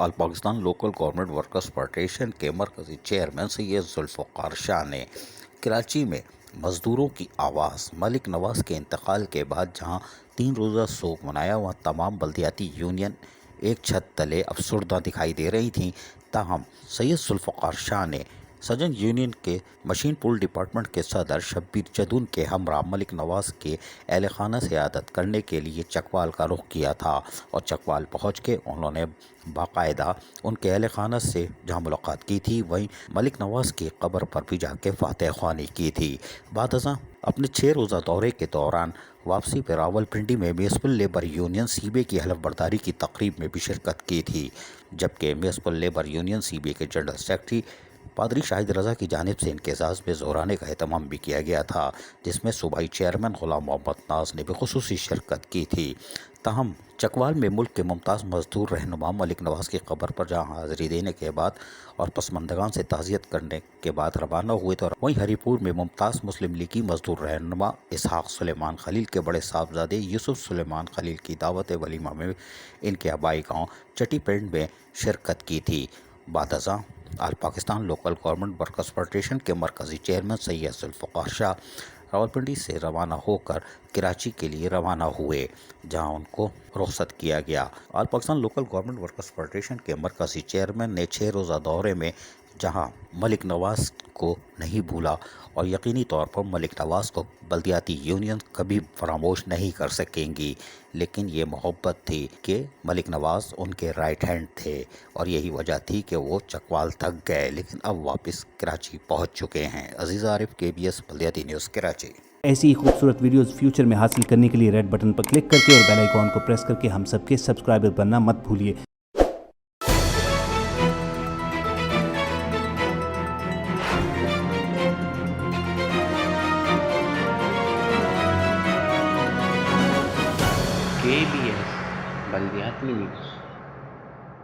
آل Pakistan local government workers federation کے مرکزی chairman Syed Zulfiqar شاہ نے کراچی میں مزدوروں کی آواز ملک نواز کے انتقال کے بعد جہاں 3 روزہ سوگ منایا، وہاں تمام بلدیاتی یونین ایک چھت تلے افسردہ دکھائی دے رہی تھیں۔ تاہم سید ذوالفقار شاہ نے سجن یونین کے مشین پول ڈپارٹمنٹ کے صدر شبیر جدون کے ہمراہ ملک نواز کے اہل خانہ سے عیادت کرنے کے لیے چکوال کا رخ کیا تھا، اور چکوال پہنچ کے انہوں نے باقاعدہ ان کے اہل خانہ سے جہاں ملاقات کی تھی، وہیں ملک نواز کی قبر پر بھی جا کے فاتح خوانی کی تھی۔ بعد ازاں اپنے 6 روزہ دورے کے دوران واپسی پہ راولپنڈی میں municipal labour union C B A کی حلف برداری کی تقریب میں بھی شرکت کی تھی، جبکہ municipal labour union C B A کے جنرل سیکرٹری پادری شاہد رضا کی جانب سے ان کے اعزاز میں زورانے کا اہتمام بھی کیا گیا تھا، جس میں صوبائی چیئرمین غلام محمد ناز نے بھی خصوصی شرکت کی تھی۔ تاہم چکوال میں ملک کے ممتاز مزدور رہنما ملک نواز کی قبر پر جہاں حاضری دینے کے بعد اور پسماندگان سے تعزیت کرنے کے بعد روانہ ہوئے، تو وہیں ہری پور میں ممتاز مسلم لیگی مزدور رہنما اسحاق سلیمان خلیل کے بڑے صاحبزادے یوسف سلیمان خلیل کی دعوت ولیمہ میں ان کے آبائی گاؤں چٹی پنڈ میں شرکت کی تھی۔ بعد ازاں all Pakistan local government workers federation کے مرکزی چیئرمین سید ذوالفقار شاہ راولپنڈی سے روانہ ہو کر کراچی کے لیے روانہ ہوئے، جہاں ان کو رخصت کیا گیا۔ All Pakistan local government workers federation کے مرکزی چیئرمین نے 6 روزہ دورے میں جہاں ملک نواز کو نہیں بھولا، اور یقینی طور پر ملک نواز کو بلدیاتی یونین کبھی فراموش نہیں کر سکیں گی، لیکن یہ محبت تھی کہ ملک نواز ان کے رائٹ ہینڈ تھے، اور یہی وجہ تھی کہ وہ چکوال تک گئے، لیکن اب واپس کراچی پہنچ چکے ہیں۔ عزیز عارف، KBS بلدیاتی نیوز، کراچی۔ ایسی ہی خوبصورت ویڈیوز فیوچر میں حاصل کرنے کے لیے ریڈ بٹن پر کلک کر کے اور بیل آئیکن کو پریس کر کے ہم سب کے سبسکرائبر بننا مت بھولیے۔ KBS بلدیاتی نیوز۔